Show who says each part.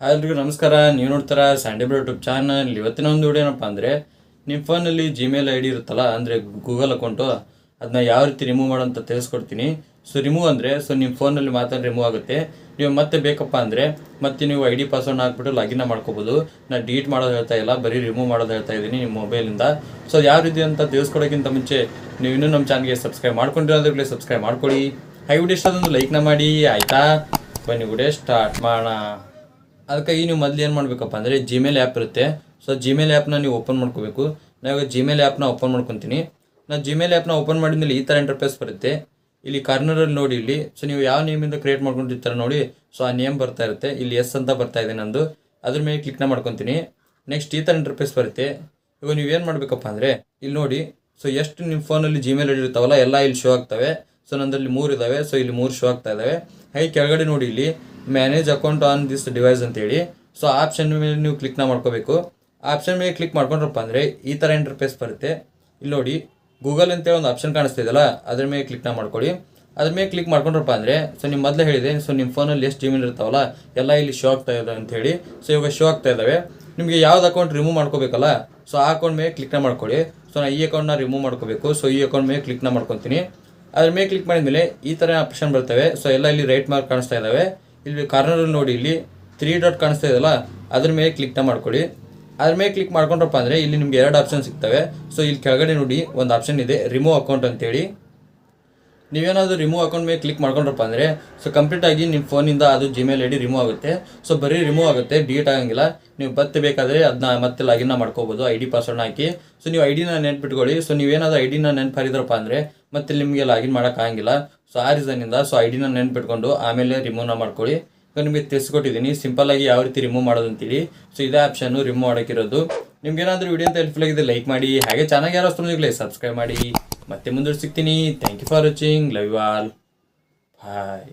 Speaker 1: ಎಲ್ರಿಗೂ ನಮಸ್ಕಾರ. ನೀವು ನೋಡ್ತಾರ ಸ್ಯಾಂಡಿ ಬ್ರೋ ಯೂಟ್ಯೂಬ್ ಚಾನಲ್. ಇವತ್ತಿನ ಒಂದು ವಿಡಿಯೋ ಏನಪ್ಪ ಅಂದರೆ, ನಿಮ್ಮ ಫೋನಲ್ಲಿ ಜಿಮೇಲ್ ಐ ಡಿ ಇರುತ್ತಲ್ಲ, ಅಂದರೆ ಗೂಗಲ್ ಅಕೌಂಟು, ಅದನ್ನ ಯಾವ ರೀತಿ ರಿಮೂವ್ ಮಾಡೋಂತ ತಿಳಿಸ್ಕೊಡ್ತೀನಿ. ಸೊ ರಿಮೂವ್ ಅಂದರೆ ನಿಮ್ಮ ಫೋನಲ್ಲಿ ಮಾತ್ರ ರಿಮೂವ್ ಆಗುತ್ತೆ. ನೀವು ಮತ್ತೆ ಬೇಕಪ್ಪ ಅಂದರೆ ಮತ್ತೆ ನೀವು ಐ ಡಿ ಪಾಸ್ವರ್ಡ್ನ ಹಾಕ್ಬಿಟ್ಟು ಲಾಗಿನ್ ಮಾಡ್ಕೋಬೋದು. ನಾನು ಡಿಲೀಟ್ ಮಾಡೋದು ಹೇಳ್ತಾ ಇಲ್ಲ, ಬರೀ ರಿಮೂವ್ ಮಾಡೋದು ಹೇಳ್ತಾ ಇದ್ದೀನಿ ನಿಮ್ಮ ಮೊಬೈಲಿಂದ. ಸೊ ಯಾವ ರೀತಿ ಅಂತ ತಿಳಿಸ್ಕೊಡೋಕ್ಕಿಂತ ಮುಂಚೆ ನೀವು ಇನ್ನೂ ನಮ್ಮ ಚಾನಲ್ಗೆ ಸಬ್ಸ್ಕ್ರೈಬ್ ಮಾಡ್ಕೊಂಡಿರೋದ್ರಲ್ಲಿ ಸಬ್ಸ್ಕ್ರೈಬ್ ಮಾಡ್ಕೊಳ್ಳಿ. ಹೈ ವಿಡಿಯೋ ಇಷ್ಟ ಅದೊಂದು ಲೈಕ್ನ ಮಾಡಿ, ಆಯಿತಾ? ಬನ್ನಿ ವಿಡಿಯೋ ಸ್ಟಾರ್ಟ್ ಮಾಡೋಣ. ಅದಕ್ಕಾಗಿ ನೀವು ಮೊದಲು ಏನು ಮಾಡಬೇಕಪ್ಪ ಅಂದರೆ, ಜಿಮೇಲ್ ಆ್ಯಪ್ ಇರುತ್ತೆ. ಸೊ ಜಿಮೇಲ್ ಆ್ಯಪ್ನ ನೀವು ಓಪನ್ ಮಾಡ್ಕೋಬೇಕು. ನಾವು ಜಿಮೇಲ್ ಆ್ಯಪ್ನ ಓಪನ್ ಮಾಡ್ಕೊತೀನಿ. ನಾನು ಜಿಮೇಲ್ ಆ್ಯಪ್ನ ಓಪನ್ ಮಾಡಿದ್ಮೇಲೆ ಈ ಥರ ಇಂಟರ್ಫೇಸ್ ಬರುತ್ತೆ. ಇಲ್ಲಿ ಕಾರ್ನರಲ್ಲಿ ನೋಡಿ, ಇಲ್ಲಿ ಸೊ ನೀವು ಯಾವ ನೇಮಿಂದ ಕ್ರಿಯೇಟ್ ಮಾಡ್ಕೊಂಡಿರ್ತಾರೆ ನೋಡಿ, ಸೊ ಆ ನೇಮ್ ಬರ್ತಾ ಇರುತ್ತೆ. ಇಲ್ಲಿ ಎಸ್ ಅಂತ ಬರ್ತಾ ಇದೆ ನಂದು, ಅದ್ರ ಮೇಲೆ ಕ್ಲಿಕ್ನ ಮಾಡ್ಕೊತೀನಿ. ನೆಕ್ಸ್ಟ್ ಈ ಥರ ಇಂಟರ್ಫೇಸ್ ಬರುತ್ತೆ. ಇವಾಗ ನೀವೇನು ಮಾಡಬೇಕಪ್ಪ ಅಂದರೆ, ಇಲ್ಲಿ ನೋಡಿ, ಸೊ ಎಷ್ಟು ನಿಮ್ಮ ಫೋನಲ್ಲಿ ಜಿಮೇಲ್ ಐಡಿ ಇರ್ತಾವಲ್ಲ ಎಲ್ಲ ಇಲ್ಲಿ ಶೋ ಆಗ್ತವೆ. ಸೊ ನಂದಲ್ಲಿ 3 ಇದ್ದಾವೆ. ಸೊ ಇಲ್ಲಿ 3 ಶೋ ಆಗ್ತಾ ಇದ್ದಾವೆ. ಹಾಗೆ ಕೆಳಗಡೆ ನೋಡಿ, ಇಲ್ಲಿ manage account on this device ಅಂತೇಳಿ, ಸೊ ಆಪ್ಷನ್ ಮೇಲೆ ನೀವು ಕ್ಲಿಕ್ನ ಮಾಡ್ಕೋಬೇಕು. ಆಪ್ಷನ್ ಮೇಲೆ ಕ್ಲಿಕ್ ಮಾಡ್ಕೊಂಡ್ರಪ್ಪ ಅಂದರೆ ಈ ಥರ ಇಂಟರ್ಫೇಸ್ ಬರುತ್ತೆ. ಇಲ್ಲಿ ನೋಡಿ, ಗೂಗಲ್ ಅಂತೇಳಿ ಒಂದು ಆಪ್ಷನ್ ಕಾಣಿಸ್ತಿದೆಯಲ್ಲ, ಅದ್ರ ಮೇಲೆ ಕ್ಲಿಕ್ನ ಮಾಡ್ಕೊಳ್ಳಿ. ಅದ್ರ ಮೇಲೆ ಕ್ಲಿಕ್ ಮಾಡ್ಕೊಂಡ್ರಪ್ಪ ಅಂದರೆ, ಸೊ ನಿಮ್ಮ ಮೊದಲೇ ಹೇಳಿದೆ, ಸೊ ನಿಮ್ಮ ಫೋನಲ್ಲಿ ಎಷ್ಟು ಜಿಮೇಲ್ ಇರ್ತಾವಲ್ಲ ಎಲ್ಲ ಇಲ್ಲಿ ಶೋ ಆಗ್ತಾ ಇದೆ ಅಂತ ಹೇಳಿ. ಸೊ ಇವಾಗ ಶೋ ಆಗ್ತಾ ಇದ್ದಾವೆ. ನಿಮಗೆ ಯಾವ್ದು ಅಕೌಂಟ್ ರಿಮೂವ್ ಮಾಡ್ಕೋಬೇಕಲ್ಲ, ಸೊ ಆ ಅಕೌಂಟ್ ಮೇಲೆ ಕ್ಲಿಕ್ನ ಮಾಡ್ಕೊಳ್ಳಿ. ಸೊ ನಾನು ಈ ಅಕೌಂಟ್ನ ರಿಮೂವ್ ಮಾಡ್ಕೋಬೇಕು. ಸೊ ಈ ಅಕೌಂಟ್ ಮೇಲೆ ಕ್ಲಿಕ್ನ ಮಾಡ್ಕೊತೀನಿ. ಅದ್ರ ಮೇಲೆ ಕ್ಲಿಕ್ ಮಾಡಿದ್ಮೇಲೆ ಈ ಥರ ಆಪ್ಷನ್ ಬರ್ತವೆ. ಸೊ ಎಲ್ಲ ಇಲ್ಲಿ ರೈಟ್ ಮಾರ್ಕ್ ಕಾಣಿಸ್ತಾ ಇದ್ದಾವೆ. ಇಲ್ಲಿ ಕಾರ್ನರಲ್ಲಿ ನೋಡಿ, ಇಲ್ಲಿ 3 ಡಾಟ್ ಕಾಣಿಸ್ತಾ ಇದೆಯಲ್ಲ, ಅದ್ರ ಮೇಲೆ ಕ್ಲಿಕ್ನ ಮಾಡ್ಕೊಳ್ಳಿ. ಅದ್ರ ಮೇಲೆ ಕ್ಲಿಕ್ ಮಾಡ್ಕೊಂಡ್ರಪ್ಪ ಅಂದರೆ ಇಲ್ಲಿ ನಿಮ್ಗೆ 2 ಆಪ್ಷನ್ ಸಿಗ್ತವೆ. ಸೊ ಇಲ್ಲಿ ಕೆಳಗಡೆ ನೋಡಿ ಒಂದು ಆಪ್ಷನ್ ಇದೆ, ರಿಮೂವ್ ಅಕೌಂಟ್ ಅಂತೇಳಿ. ನೀವೇನಾದರೂ ರಿಮೂವ್ ಅಕೌಂಟ್ ಮೇಲೆ ಕ್ಲಿಕ್ ಮಾಡ್ಕೊಂಡ್ರಪ್ಪ ಅಂದರೆ, ಸೊ ಕಂಪ್ಲೀಟಾಗಿ ನಿಮ್ಮ ಫೋನಿಂದ ಅದು ಜಿಮೇಲ್ ಐ ಡಿ ರಿಮೂವ್ ಆಗುತ್ತೆ. ಸೊ ಬರೀ ರಿಮೂವ್ ಆಗುತ್ತೆ, ಡಿಲೀಟ್ ಆಗಂಗಿಲ್ಲ. ನೀವು ಮತ್ತೆ ಬೇಕಾದರೆ ಅದನ್ನ ಮತ್ತೆ ಲಾಗಿನ್ನ ಮಾಡ್ಕೋಬೋದು ಐ ಡಿ ಪಾಸ್ವರ್ಡ್ನ ಹಾಕಿ. ಸೊ ನೀವು ಐ ಡಿನ ನೆನ್ಪಿಟ್ಕೊಳ್ಳಿ. ಸೊ ನೀವೇನಾದರೂ ಐ ಡಿನ ನೆನಪು ಅಂದರೆ ಮತ್ತೆ ನಿಮಗೆ ಲಾಗಿನ್ ಮಾಡೋಕ್ಕಾಗಿಲ್ಲ. ಸೊ ಆ ರೀಸನ್ನಿಂದ ಸೊ ಐ ಡಿನ ನೆನ್ಪಿಟ್ಕೊಂಡು ಆಮೇಲೆ ರಿಮೂವ್ನ ಮಾಡ್ಕೊಳ್ಳಿ. ಈಗ ನಿಮಗೆ ತಿಳಿಸ್ಕೊಟ್ಟಿದ್ದೀನಿ ಸಿಂಪಲ್ಲಾಗಿ ಯಾವ ರೀತಿ ರಿಮೂವ್ ಮಾಡೋದು ಅಂತೇಳಿ. ಸೊ ಇದೇ ಆಪ್ಷನ್ನು ರಿಮೂವ್ ಮಾಡೋಕ್ಕಿರೋದು. ನಿಮ್ಗೇನಾದರೂ ವಿಡಿಯೋ ಅಂತ ಹೆಲ್ಪ್ಫುಲ್ ಆಗಿದೆ ಲೈಕ್ ಮಾಡಿ, ಹಾಗೆ ಚಾನಲ್ಗೆ ಯಾರು ಅಷ್ಟೊಂದಿಗೆ ಸಬ್ಸ್ಕ್ರೈಬ್ ಮಾಡಿ. ಮತ್ತೆ ಮುಂದೆ ಸಿಗ್ತೀನಿ. Thank you for watching. Love you all. Bye.